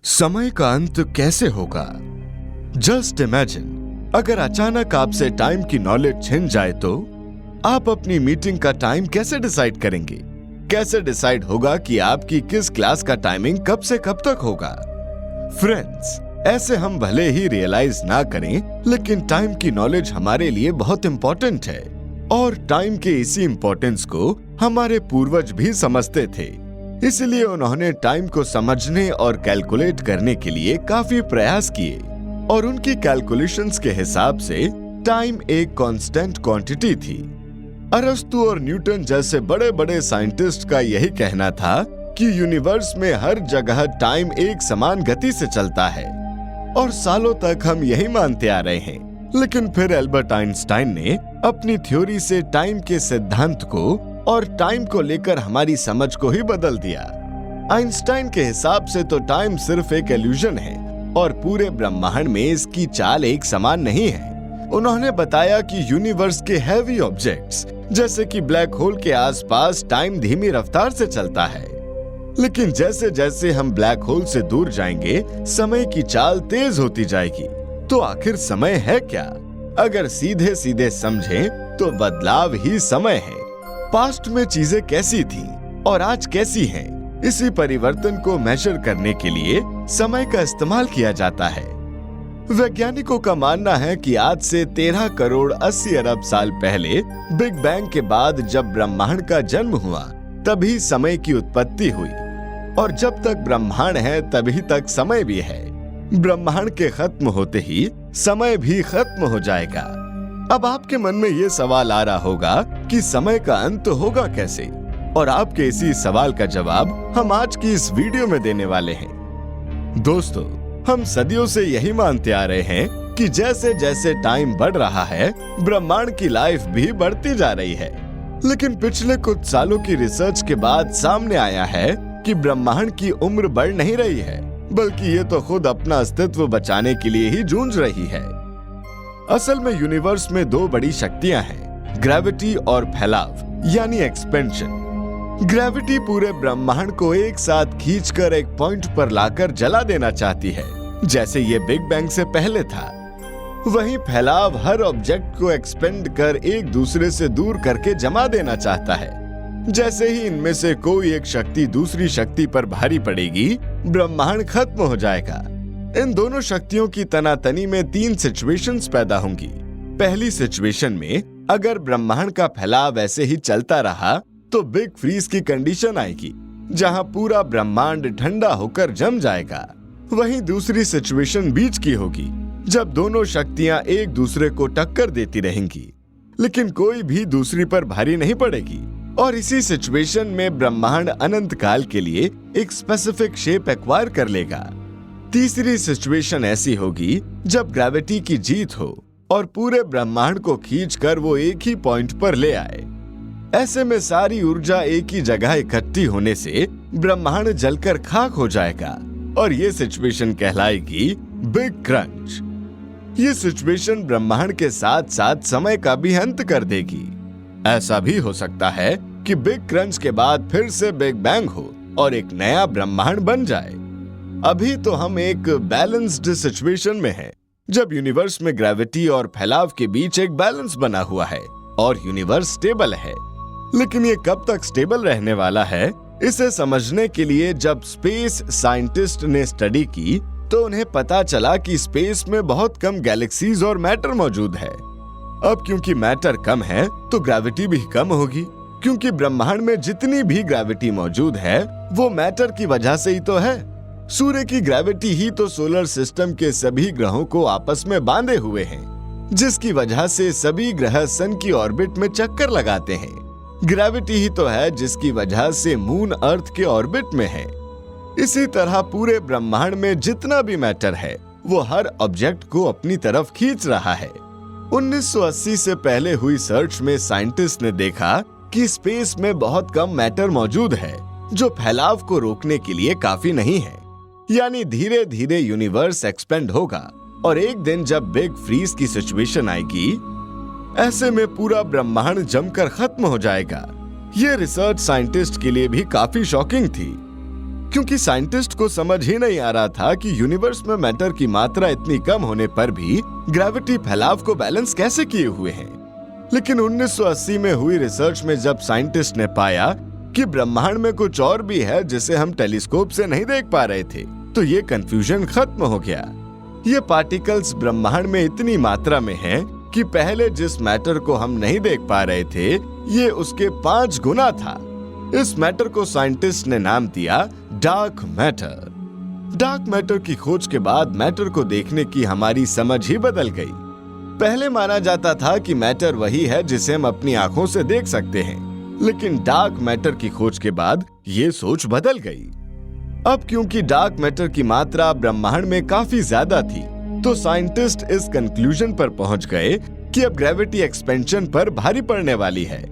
समय का अंत कैसे होगा? जस्ट इमेजिन, अगर अचानक आपसे टाइम की नॉलेज छिन जाए तो आप अपनी मीटिंग का टाइम कैसे डिसाइड करेंगे? कैसे डिसाइड होगा कि आपकी किस क्लास का टाइमिंग कब से कब तक होगा? फ्रेंड्स, ऐसे हम भले ही रियलाइज ना करें, लेकिन टाइम की नॉलेज हमारे लिए बहुत इंपॉर्टेंट है और टाइम के इसी इंपॉर्टेंस को हमारे पूर्वज भी समझते थे। इसलिए उन्होंने टाइम को समझने और कैलकुलेट करने के लिए काफी प्रयास किए और उनकी कैलकुलेशंस के हिसाब से टाइम एक कांस्टेंट क्वांटिटी थी। अरस्तु और न्यूटन जैसे बड़े बड़े साइंटिस्ट का यही कहना था कि यूनिवर्स में हर जगह टाइम एक समान गति से चलता है और सालों तक हम यही मानते आ रहे हैं। लेकिन फिर एल्बर्ट आइंस्टाइन ने अपनी थ्योरी से टाइम के सिद्धांत को और टाइम को लेकर हमारी समझ को ही बदल दिया। आइंस्टाइन के हिसाब से तो टाइम सिर्फ एक इल्यूजन है और पूरे ब्रह्मांड में इसकी चाल एक समान नहीं है। उन्होंने बताया कि यूनिवर्स के हैवी ऑब्जेक्ट्स जैसे कि ब्लैक होल के आसपास टाइम धीमी रफ्तार से चलता है, लेकिन जैसे जैसे हम ब्लैक होल से दूर जाएंगे समय की चाल तेज होती जाएगी। तो आखिर समय है क्या? अगर सीधे सीधे समझें तो बदलाव ही समय है। पास्ट में चीजें कैसी थी और आज कैसी हैं, इसी परिवर्तन को मेजर करने के लिए समय का इस्तेमाल किया जाता है। वैज्ञानिकों का मानना है कि आज से 13 करोड़ 80 अरब साल पहले बिग बैंग के बाद जब ब्रह्मांड का जन्म हुआ तभी समय की उत्पत्ति हुई और जब तक ब्रह्मांड है तभी तक समय भी है। ब्रह्मांड के खत्म होते ही समय भी खत्म हो जाएगा। अब आपके मन में ये सवाल आ रहा होगा कि समय का अंत होगा कैसे, और आपके इसी सवाल का जवाब हम आज की इस वीडियो में देने वाले हैं। दोस्तों, हम सदियों से यही मानते आ रहे हैं कि जैसे जैसे टाइम बढ़ रहा है ब्रह्मांड की लाइफ भी बढ़ती जा रही है। लेकिन पिछले कुछ सालों की रिसर्च के बाद सामने आया है कि ब्रह्मांड की उम्र बढ़ नहीं रही है, बल्कि ये तो खुद अपना अस्तित्व बचाने के लिए ही जूझ रही है। असल में यूनिवर्स में दो बड़ी शक्तियां हैं, ग्रेविटी और फैलाव यानी एक्सपेंशन। ग्रेविटी पूरे ब्रह्मांड को एक साथ खींचकर एक पॉइंट पर लाकर जला देना चाहती है, जैसे ये बिग बैंग से पहले था। वहीं फैलाव हर ऑब्जेक्ट को एक्सपेंड कर एक दूसरे से दूर करके जमा देना चाहता है। जैसे ही इनमें से कोई एक शक्ति दूसरी शक्ति पर भारी पड़ेगी, ब्रह्मांड खत्म हो जाएगा। इन दोनों शक्तियों की तनातनी में 3 सिचुएशंस पैदा होंगी। पहली सिचुएशन में अगर ब्रह्मांड का फैलाव ऐसे ही चलता रहा तो बिग फ्रीज की कंडीशन आएगी, जहां पूरा ब्रह्मांड ठंडा होकर जम जाएगा। वहीं दूसरी सिचुएशन बीच की होगी, जब दोनों शक्तियां एक दूसरे को टक्कर देती रहेंगी, लेकिन कोई भी दूसरी पर भारी नहीं पड़ेगी और इसी सिचुएशन में ब्रह्मांड अनंत काल के लिए एक स्पेसिफिक शेप एक्वायर कर लेगा। तीसरी सिचुएशन ऐसी होगी जब ग्रेविटी की जीत हो और पूरे ब्रह्मांड को खींचकर वो एक ही पॉइंट पर ले आए। ऐसे में सारी ऊर्जा एक ही जगह इकट्ठी होने से ब्रह्मांड जलकर खाक हो जाएगा और ये सिचुएशन कहलाएगी बिग क्रंच। ये सिचुएशन ब्रह्मांड के साथ साथ समय का भी अंत कर देगी। ऐसा भी हो सकता है कि बिग क्रंच के बाद फिर से बिग बैंग हो और एक नया ब्रह्मांड बन जाए। अभी तो हम एक बैलेंस्ड सिचुएशन में हैं, जब यूनिवर्स में ग्रेविटी और फैलाव के बीच एक बैलेंस बना हुआ है और यूनिवर्स स्टेबल है। लेकिन ये कब तक स्टेबल रहने वाला है, इसे समझने के लिए जब स्पेस साइंटिस्ट ने स्टडी की तो उन्हें पता चला कि स्पेस में बहुत कम गैलेक्सीज और मैटर मौजूद है। अब क्योंकि मैटर कम है तो ग्रेविटी भी कम होगी, क्योंकि ब्रह्मांड में जितनी भी ग्रेविटी मौजूद है वो मैटर की वजह से ही तो है। सूर्य की ग्रेविटी ही तो सोलर सिस्टम के सभी ग्रहों को आपस में बांधे हुए हैं, जिसकी वजह से सभी ग्रह सन की ऑर्बिट में चक्कर लगाते हैं। ग्रेविटी ही तो है जिसकी वजह से मून अर्थ के ऑर्बिट में है। इसी तरह पूरे ब्रह्मांड में जितना भी मैटर है वो हर ऑब्जेक्ट को अपनी तरफ खींच रहा है। 1980 से पहले हुई सर्च में साइंटिस्ट ने देखा कि स्पेस में बहुत कम मैटर मौजूद है, जो फैलाव को रोकने के लिए काफी नहीं है। यानी धीरे धीरे यूनिवर्स एक्सपेंड होगा और एक दिन जब बिग फ्रीज की सिचुएशन आएगी, ऐसे में पूरा ब्रह्मांड जमकर खत्म हो जाएगा। ये रिसर्च साइंटिस्ट के लिए भी काफी शॉकिंग थी। क्योंकि साइंटिस्ट को समझ ही नहीं आ रहा था कि यूनिवर्स में मैटर की मात्रा इतनी कम होने पर भी ग्रेविटी फैलाव को बैलेंस कैसे किए हुए है। लेकिन 1980 में हुई रिसर्च में जब साइंटिस्ट ने पाया कि ब्रह्मांड में कुछ और भी है जिसे हम टेलीस्कोप से नहीं देख पा रहे थे, तो ये कंफ्यूजन खत्म हो गया। ये पार्टिकल्स ब्रह्मांड में इतनी मात्रा में हैं कि पहले जिस मैटर को हम नहीं देख पा रहे थे, ये उसके 5 गुना था। इस मैटर को साइंटिस्ट ने नाम दिया डार्क मैटर। डार्क मैटर की खोज के बाद मैटर को देखने की हमारी समझ ही बदल गई। पहले माना जाता था कि मैटर वही है जिसे हम अपनी आंखों से देख सकते हैं, लेकिन डार्क मैटर की खोज के बाद ये सोच बदल गई। अब क्योंकि डार्क मैटर की मात्रा ब्रह्मांड में काफी ज्यादा थी, तो साइंटिस्ट इस कंक्लूजन पर पहुंच गए कि अब ग्रेविटी एक्सपेंशन पर भारी पड़ने वाली है।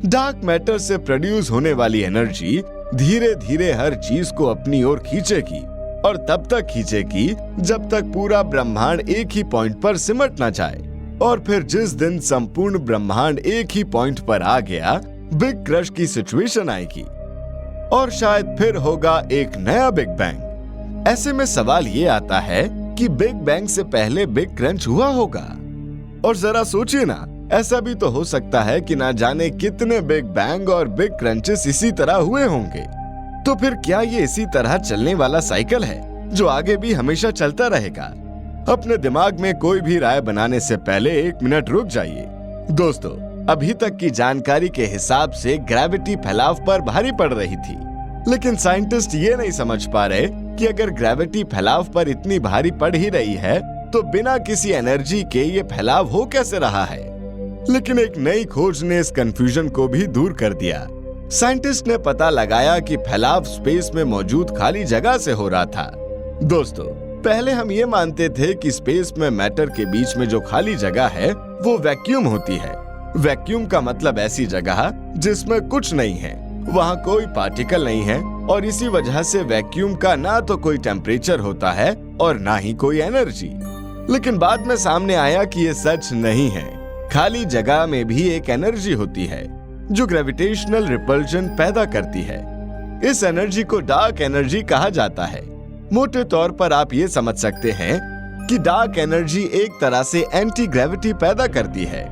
डार्क मैटर से प्रोड्यूस होने वाली एनर्जी धीरे धीरे हर चीज को अपनी ओर खींचेगी, और तब तक खींचेगी जब तक पूरा ब्रह्मांड एक ही पॉइंट पर सिमट न जाए। और फिर जिस दिन संपूर्ण ब्रह्मांड एक ही पॉइंट पर आ गया, बिग क्रश की सिचुएशन आएगी और शायद फिर होगा एक नया बिग बैंग। ऐसे में सवाल ये आता है कि बिग बैंग से पहले बिग क्रंच हुआ होगा। और जरा सोचिए ना, ऐसा भी तो हो सकता है कि ना जाने कितने बिग बैंग और बिग क्रंचेस इसी तरह हुए होंगे। तो फिर क्या ये इसी तरह चलने वाला साइकिल है जो आगे भी हमेशा चलता रहेगा? अपने दिमाग में कोई भी राय बनाने से पहले 1 मिनट रुक जाइए। दोस्तों, अभी तक की जानकारी के हिसाब से ग्रेविटी फैलाव पर भारी पड़ रही थी, लेकिन साइंटिस्ट ये नहीं समझ पा रहे कि अगर ग्रेविटी फैलाव पर इतनी भारी पड़ ही रही है, तो बिना किसी एनर्जी के ये फैलाव हो कैसे रहा है। लेकिन एक नई खोज ने इस कंफ्यूजन को भी दूर कर दिया। साइंटिस्ट ने पता लगाया कि फैलाव स्पेस में मौजूद खाली जगह से हो रहा था। दोस्तों, पहले हम ये मानते थे कि स्पेस में मैटर के बीच में जो खाली जगह है वो वैक्यूम होती है। वैक्यूम का मतलब ऐसी जगह जिसमें कुछ नहीं है, वहाँ कोई पार्टिकल नहीं है, और इसी वजह से वैक्यूम का ना तो कोई टेम्परेचर होता है और ना ही कोई एनर्जी। लेकिन बाद में सामने आया कि ये सच नहीं है। खाली जगह में भी एक एनर्जी होती है जो ग्रेविटेशनल रिपल्जन पैदा करती है। इस एनर्जी को डार्क एनर्जी कहा जाता है। मोटे तौर पर आप ये समझ सकते हैं कि डार्क एनर्जी एक तरह से एंटी ग्रेविटी पैदा करती है।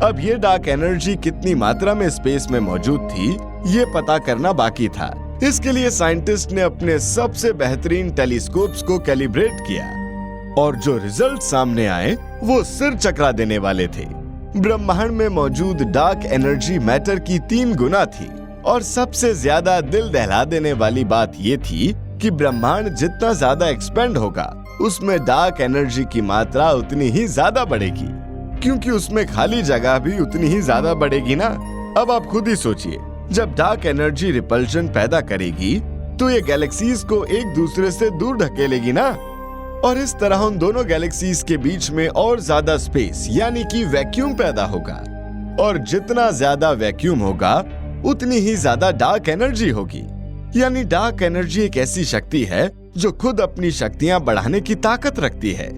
अब ये डार्क एनर्जी कितनी मात्रा में स्पेस में मौजूद थी, ये पता करना बाकी था। इसके लिए साइंटिस्ट ने अपने सबसे बेहतरीन टेलीस्कोप्स को कैलिब्रेट किया, और जो रिजल्ट सामने आए वो सिर चकरा देने वाले थे। ब्रह्मांड में मौजूद डार्क एनर्जी मैटर की 3 गुना थी, और सबसे ज्यादा दिल दहला देने वाली बात ये थी कि ब्रह्मांड जितना ज्यादा एक्सपेंड होगा, उसमें डार्क एनर्जी की मात्रा उतनी ही ज्यादा बढ़ेगी, क्योंकि उसमें खाली जगह भी उतनी ही ज्यादा बढ़ेगी ना। अब आप खुद ही सोचिए, जब डार्क एनर्जी रिपल्शन पैदा करेगी तो ये गैलेक्सीज को एक दूसरे से दूर ढकेलेगी ना, और इस तरह उन दोनों गैलेक्सीज के बीच में और ज्यादा स्पेस यानी कि वैक्यूम पैदा होगा, और जितना ज्यादा वैक्यूम होगा उतनी ही ज्यादा डार्क एनर्जी होगी। यानी डार्क एनर्जी एक ऐसी शक्ति है जो खुद अपनी शक्तियां बढ़ाने की ताकत रखती है।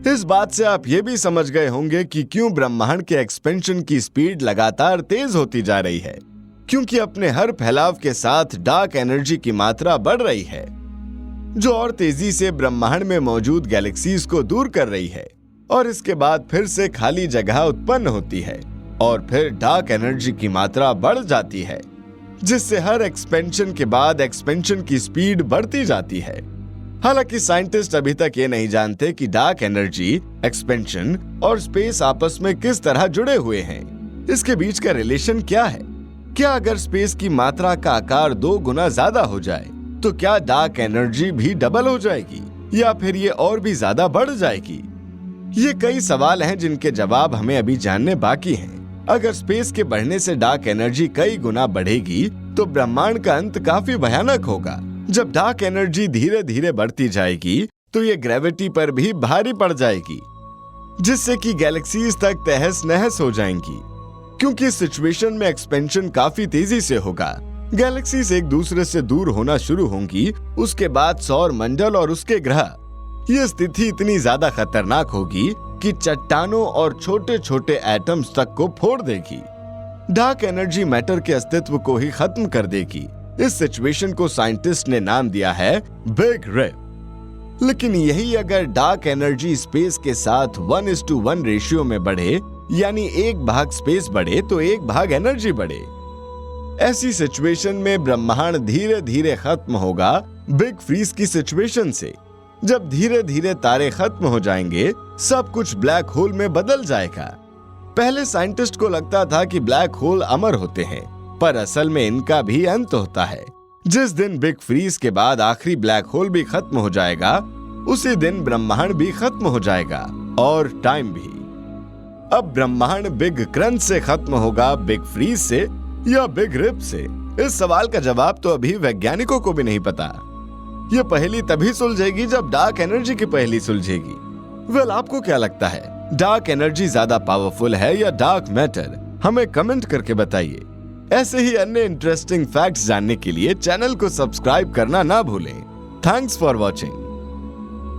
इस बात से आप ये भी समझ गए होंगे कि क्यों ब्रह्मांड के एक्सपेंशन की स्पीड लगातार तेज होती जा रही है, क्योंकि अपने हर फैलाव के साथ डार्क एनर्जी की मात्रा बढ़ रही है, जो और तेजी से ब्रह्मांड में मौजूद गैलेक्सीज को दूर कर रही है। और इसके बाद फिर से खाली जगह उत्पन्न होती है, और फिर डार्क एनर्जी की मात्रा बढ़ जाती है, जिससे हर एक्सपेंशन के बाद एक्सपेंशन की स्पीड बढ़ती जाती है। हालांकि साइंटिस्ट अभी तक ये नहीं जानते कि डार्क एनर्जी, एक्सपेंशन और स्पेस आपस में किस तरह जुड़े हुए हैं। इसके बीच का रिलेशन क्या है? क्या अगर स्पेस की मात्रा का आकार 2 गुना ज्यादा हो जाए तो क्या डार्क एनर्जी भी डबल हो जाएगी, या फिर ये और भी ज्यादा बढ़ जाएगी? ये कई सवाल हैं जिनके जवाब हमें अभी जानने बाकी हैं। अगर स्पेस के बढ़ने से डार्क एनर्जी कई गुना बढ़ेगी तो ब्रह्मांड का अंत काफी भयानक होगा। जब डार्क एनर्जी धीरे धीरे बढ़ती जाएगी तो ये ग्रेविटी पर भी भारी पड़ जाएगी, जिससे कि गैलेक्सीज तक तहस नहस हो जाएंगी। क्योंकि इस सिचुएशन में एक्सपेंशन काफी तेजी से होगा, गैलेक्सीज एक दूसरे से दूर होना शुरू होंगी, उसके बाद सौर मंडल और उसके ग्रह। ये स्थिति इतनी ज्यादा खतरनाक होगी कि चट्टानों और छोटे छोटे एटम्स तक को फोड़ देगी। डार्क एनर्जी मैटर के अस्तित्व को ही खत्म कर देगी, इस सिचुएशन को साइंटिस्ट ने नाम दिया है बिग रिप। लेकिन यही अगर डार्क एनर्जी स्पेस के साथ 1:1 रेशियो में बढ़े, यानी 1 भाग स्पेस बढ़े तो 1 भाग एनर्जी बढ़े, ऐसी सिचुएशन में ब्रह्मांड धीरे धीरे खत्म होगा बिग फ्रीज की सिचुएशन से। जब धीरे धीरे तारे खत्म हो जाएंगे, सब कुछ ब्लैक होल में बदल जाएगा। पहले साइंटिस्ट को लगता था कि ब्लैक होल अमर होते हैं, पर असल में इनका भी अंत होता है। जिस दिन बिग फ्रीज के बाद आखिरी ब्लैक होल भी खत्म हो जाएगा, उसी दिन ब्रह्मांड भी खत्म हो जाएगा और टाइम भी। अब ब्रह्मांड बिग क्रंच से खत्म होगा, बिग फ्रीज से या बिग रिप से? इस सवाल का जवाब तो अभी वैज्ञानिकों को भी नहीं पता। यह पहेली तभी सुलझेगी जब डार्क एनर्जी की पहेली सुलझेगी। वेल, आपको क्या लगता है, डार्क एनर्जी ज्यादा पावरफुल है या डार्क मैटर? हमें कमेंट करके बताइए। ऐसे ही अन्य इंटरेस्टिंग फैक्ट्स जानने के लिए चैनल को सब्सक्राइब करना ना भूलें। Thanks for watching.